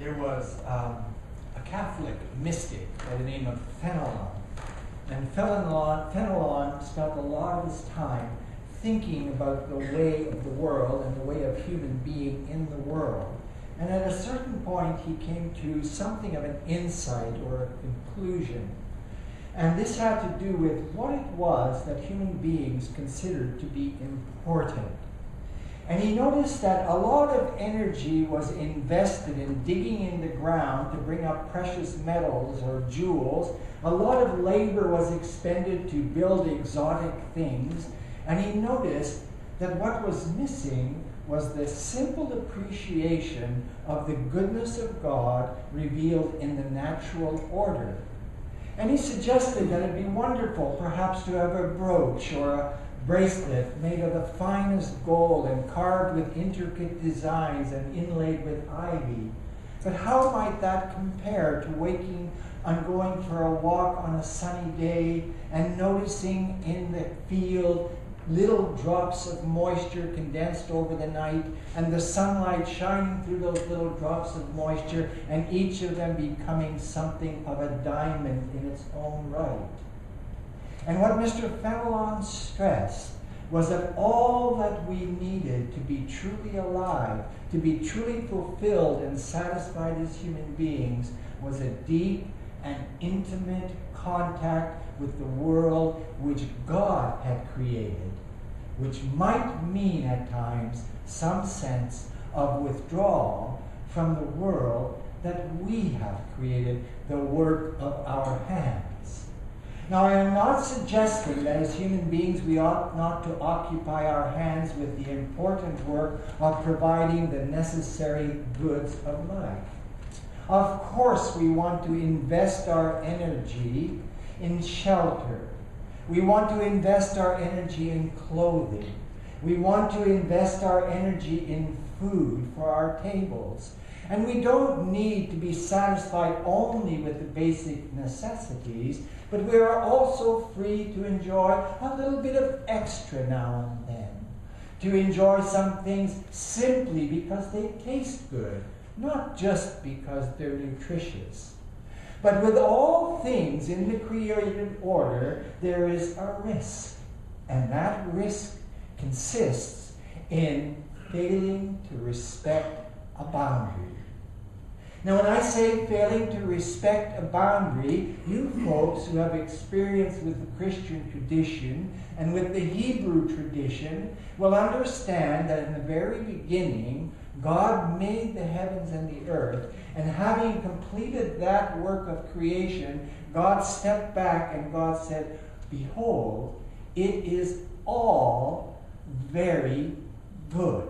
there was a Catholic mystic by the name of Fenelon. And Fenelon spent a lot of his time thinking about the way of the world and the way of human being in the world. And at a certain point, he came to something of an insight or a conclusion. And this had to do with what it was that human beings considered to be important. And he noticed that a lot of energy was invested in digging in the ground to bring up precious metals or jewels. A lot of labor was expended to build exotic things. And he noticed that what was missing was the simple appreciation of the goodness of God revealed in the natural order. And he suggested that it'd be wonderful perhaps to have a brooch or a bracelet made of the finest gold and carved with intricate designs and inlaid with ivy. But how might that compare to waking and going for a walk on a sunny day and noticing in the field little drops of moisture condensed over the night and the sunlight shining through those little drops of moisture and each of them becoming something of a diamond in its own right? And what Mr. Fenelon stressed was that all that we needed to be truly alive, to be truly fulfilled and satisfied as human beings, was a deep and intimate contact with the world which God had created, which might mean at times some sense of withdrawal from the world that we have created, the work of our hands. Now, I am not suggesting that as human beings we ought not to occupy our hands with the important work of providing the necessary goods of life. Of course, we want to invest our energy in shelter. We want to invest our energy in clothing. We want to invest our energy in food for our tables. And we don't need to be satisfied only with the basic necessities, but we are also free to enjoy a little bit of extra now and then. To enjoy some things simply because they taste good, not just because they're nutritious. But with all things in the created order, there is a risk. And that risk consists in failing to respect a boundary. Now, when I say failing to respect a boundary, you folks who have experience with the Christian tradition and with the Hebrew tradition will understand that in the very beginning, God made the heavens and the earth, and having completed that work of creation, God stepped back and God said, "Behold, it is all very good."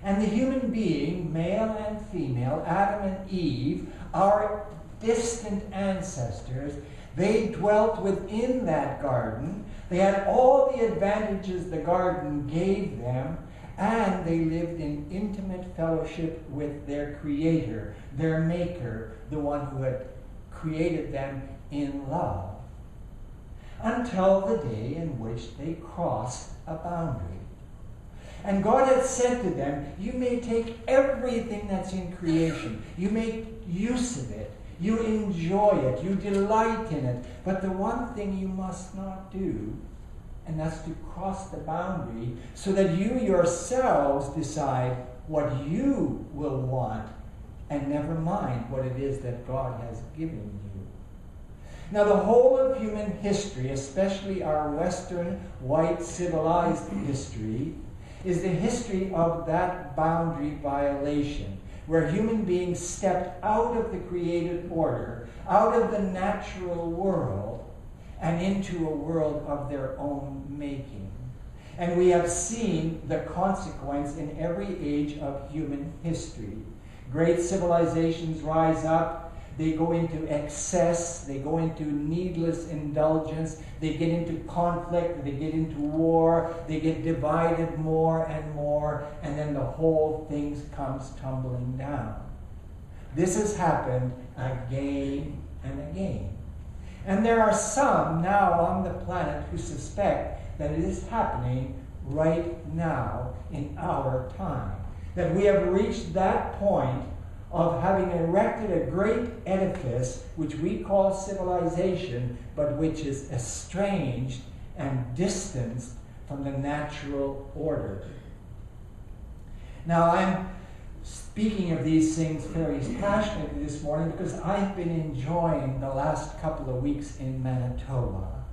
And the human being, male and female, Adam and Eve, our distant ancestors, they dwelt within that garden. They had all the advantages the garden gave them, and they lived in intimate fellowship with their Creator, their Maker, the one who had created them in love, until the day in which they crossed a boundary. And God had said to them, you may take everything that's in creation. You make use of it. You enjoy it. You delight in it. But the one thing you must not do, and that's to cross the boundary so that you yourselves decide what you will want and never mind what it is that God has given you. Now, the whole of human history, especially our Western white civilized history, is the history of that boundary violation, where human beings stepped out of the created order, out of the natural world, and into a world of their own making. And we have seen the consequence in every age of human history. Great civilizations rise up, they go into excess, they go into needless indulgence, they get into conflict, they get into war, they get divided more, and then the whole thing comes tumbling down. This has happened again and again. And there are some now on the planet who suspect that it is happening right now in our time. That we have reached that point of having erected a great edifice which we call civilization, but which is estranged and distanced from the natural order. Now, I'm speaking of these things very passionately this morning because I've been enjoying the last couple of weeks in Manitoba.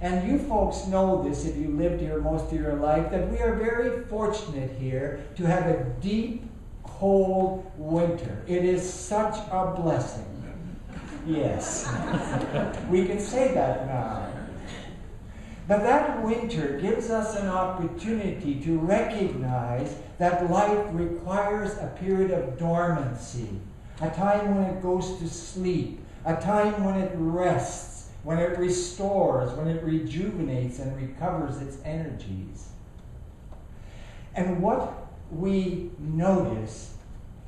And you folks know this if you lived here most of your life, that we are very fortunate here to have a deep, cold winter. It is such a blessing. Yes, we can say that now. But that winter gives us an opportunity to recognize that life requires a period of dormancy, a time when it goes to sleep, a time when it rests, when it restores, when it rejuvenates and recovers its energies. And what we notice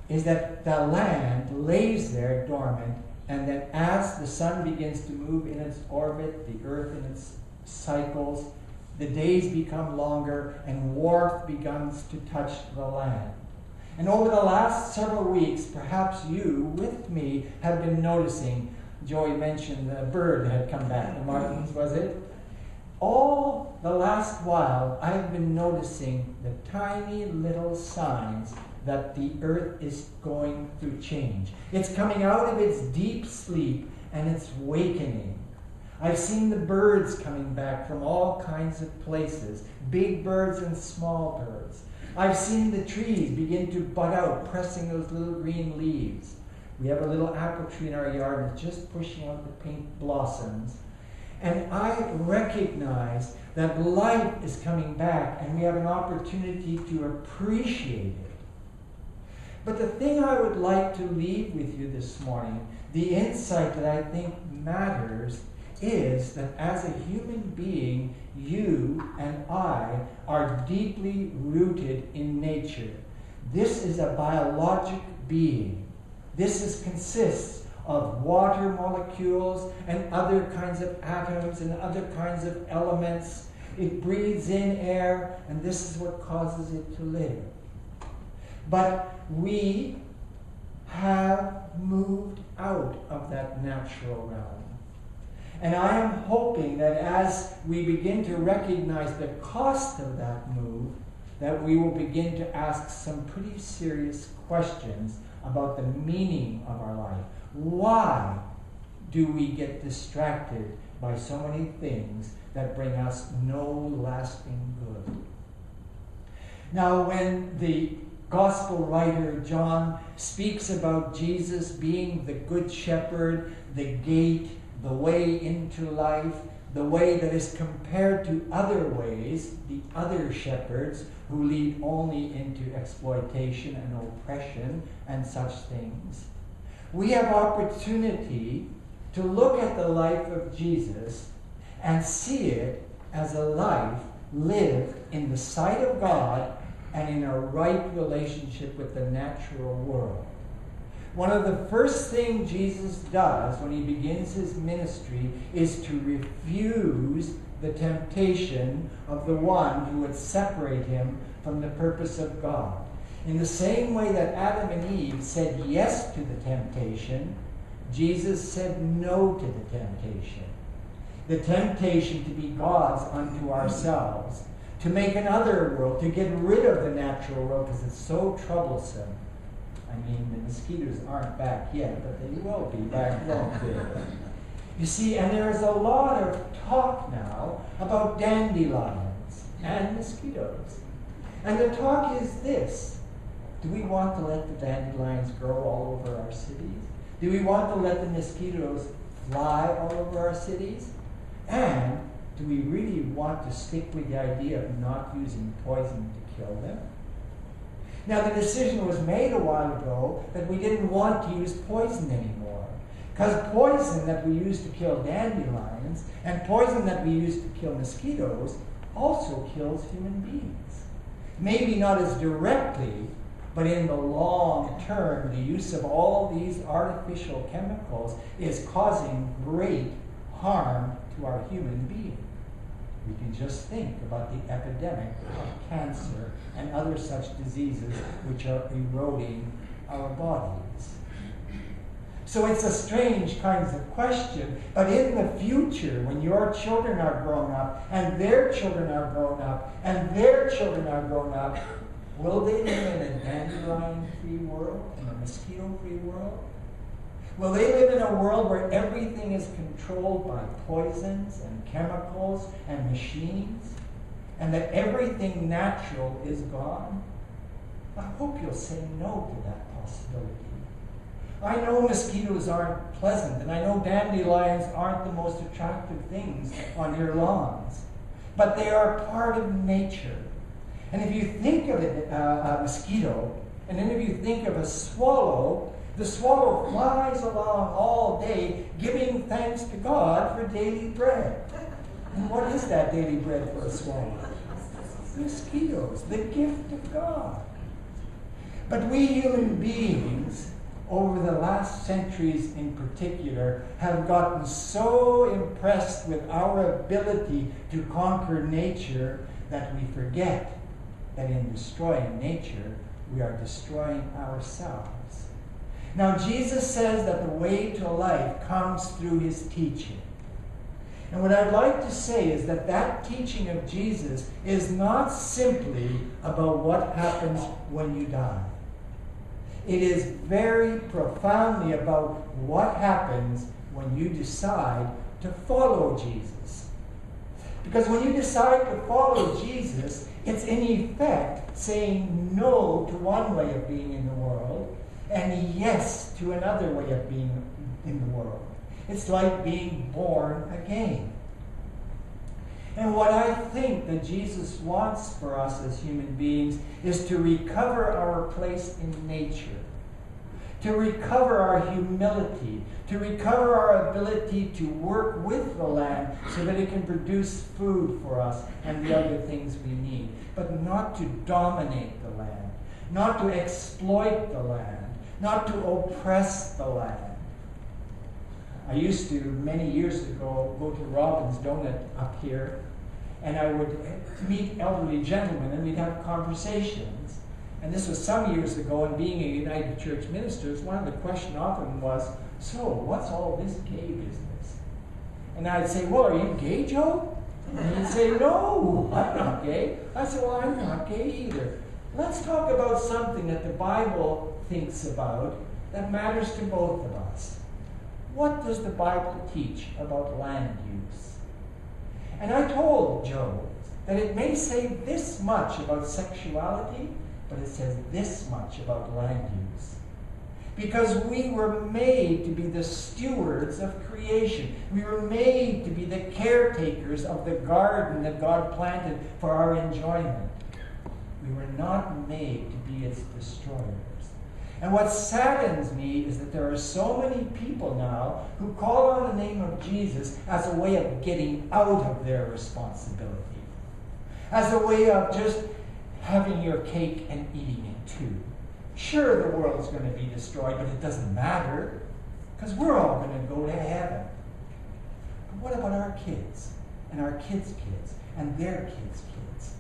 is that the land lays there dormant, and that as the sun begins to move in its orbit, the earth in its cycles, the days become longer and warmth begins to touch the land. And over the last several weeks, perhaps you, with me, have been noticing, Joey mentioned the bird had come back, the martins, was it? All the last while, I've been noticing the tiny little signs that the earth is going through change. It's coming out of its deep sleep and it's wakening. I've seen the birds coming back from all kinds of places, big birds and small birds. I've seen the trees begin to bud out, pressing those little green leaves. We have a little apple tree in our yard that's just pushing out the pink blossoms. And I recognize that life is coming back and we have an opportunity to appreciate it. But the thing I would like to leave with you this morning, the insight that I think matters, is that as a human being, you and I are deeply rooted in nature. This is a biologic being. This consists of water molecules and other kinds of atoms and other kinds of elements. It breathes in air, and this is what causes it to live. But we have moved out of that natural realm. And I am hoping that as we begin to recognize the cost of that move, that we will begin to ask some pretty serious questions about the meaning of our life. Why do we get distracted by so many things that bring us no lasting good? Now, when the Gospel writer John speaks about Jesus being the good shepherd, the gate, the way into life, the way that is compared to other ways, the other shepherds who lead only into exploitation and oppression and such things, we have opportunity to look at the life of Jesus and see it as a life lived in the sight of God and in a right relationship with the natural world. One of the first things Jesus does when he begins his ministry is to refuse the temptation of the one who would separate him from the purpose of God. In the same way that Adam and Eve said yes to the temptation, Jesus said no to the temptation. The temptation to be gods unto ourselves, to make another world, to get rid of the natural world because it's so troublesome. I mean, the mosquitoes aren't back yet, but they will be back then. You see, and there is a lot of talk now about dandelions and mosquitoes. And the talk is this: do we want to let the dandelions grow all over our cities? Do we want to let the mosquitoes fly all over our cities? And do we really want to stick with the idea of not using poison to kill them? Now, the decision was made a while ago that we didn't want to use poison anymore. Because poison that we use to kill dandelions and poison that we use to kill mosquitoes also kills human beings. Maybe not as directly, but in the long term, the use of all these artificial chemicals is causing great harm to our human being. We can just think about the epidemic of cancer and other such diseases which are eroding our bodies? So it's a strange kind of question, but in the future, when your children are grown up, and their children are grown up, and their children are grown up, will they live in a dandelion-free world, in a mosquito-free world? Will they live in a world where everything is controlled by poisons and chemicals and machines, and that everything natural is gone? I hope you'll say no to that possibility. I know mosquitoes aren't pleasant, and I know dandelions aren't the most attractive things on your lawns, but they are part of nature. And if you think of a mosquito, and then if you think of a swallow, the swallow flies along all day giving thanks to God for daily bread. And what is that daily bread for a swallow? Mosquitoes, the gift of God. But we human beings, over the last centuries in particular, have gotten so impressed with our ability to conquer nature that we forget that in destroying nature, we are destroying ourselves. Now, Jesus says that the way to life comes through his teaching. And what I'd like to say is that that teaching of Jesus is not simply about what happens when you die. It is very profoundly about what happens when you decide to follow Jesus. Because when you decide to follow Jesus, it's in effect saying no to one way of being in the world and yes to another way of being in the world. It's like being born again. And what I think that Jesus wants for us as human beings is to recover our place in nature, to recover our humility, to recover our ability to work with the land so that it can produce food for us and the other things we need, but not to dominate the land, not to exploit the land, not to oppress the land. I used to, many years ago, go to Robin's Donut up here, and I would meet elderly gentlemen, and we'd have conversations. And this was some years ago, and being a United Church minister, one of the questions often was, so, what's all this gay business? And I'd say, well, are you gay, Joe? And he'd say, no, I'm not gay. I said, well, I'm not gay either. Let's talk about something that the Bible thinks about that matters to both of us. What does the Bible teach about land use? And I told Joe that it may say this much about sexuality, but it says this much about land use. Because we were made to be the stewards of creation. We were made to be the caretakers of the garden that God planted for our enjoyment. We were not made to be its destroyers. And what saddens me is that there are so many people now who call on the name of Jesus as a way of getting out of their responsibility, as a way of just having your cake and eating it too. Sure, the world's going to be destroyed, but it doesn't matter, because we're all going to go to heaven. But what about our kids, and our kids' kids, and their kids' kids?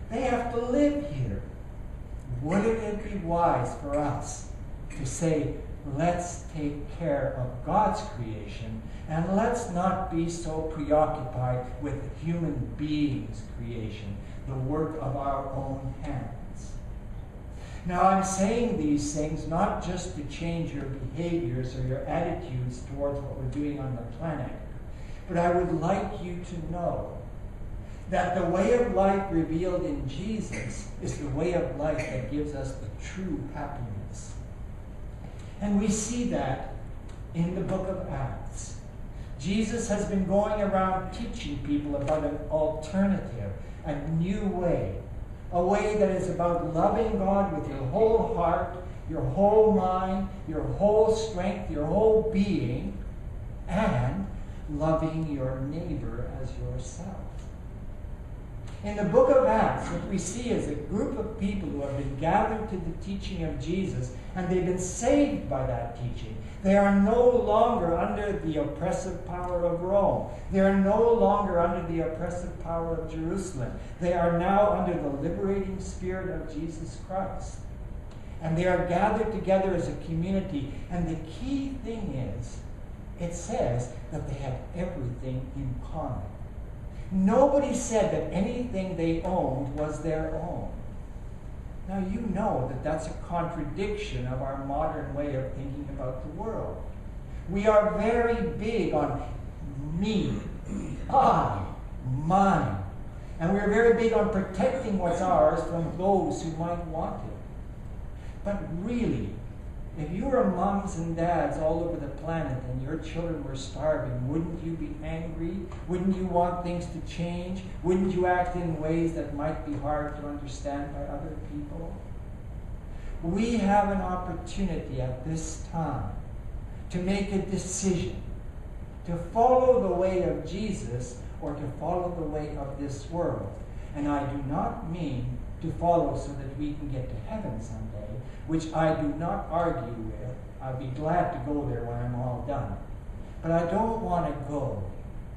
They have to live here. Wouldn't it be wise for us to say, let's take care of God's creation, and let's not be so preoccupied with human beings' creation, the work of our own hands? Now, I'm saying these things not just to change your behaviors or your attitudes towards what we're doing on the planet, but I would like you to know that the way of life revealed in Jesus is the way of life that gives us the true happiness. And we see that in the book of Acts. Jesus has been going around teaching people about an alternative, a new way, a way that is about loving God with your whole heart, your whole mind, your whole strength, your whole being, and loving your neighbor as yourself. In the book of Acts, what we see is a group of people who have been gathered to the teaching of Jesus, and they've been saved by that teaching. They are no longer under the oppressive power of Rome. They are no longer under the oppressive power of Jerusalem. They are now under the liberating spirit of Jesus Christ. And they are gathered together as a community. And the key thing is, it says that they had everything in common. Nobody said that anything they owned was their own. Now you know that that's a contradiction of our modern way of thinking about the world. We are very big on me, I, mine. And we're very big on protecting what's ours from those who might want it. But really, if you were moms and dads all over the planet and your children were starving, wouldn't you be angry? Wouldn't you want things to change? Wouldn't you act in ways that might be hard to understand by other people? We have an opportunity at this time to make a decision, to follow the way of Jesus or to follow the way of this world. And I do not mean to follow so that we can get to heaven someday, which I do not argue with. I'd be glad to go there when I'm all done. But I don't want to go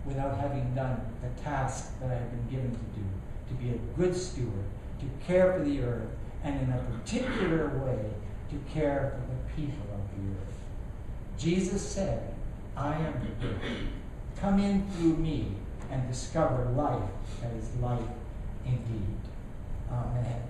without having done the task that I've been given to do, to be a good steward, to care for the earth, and in a particular way, to care for the people of the earth. Jesus said, I am the gate. Come in through me and discover life that is life indeed. Amen.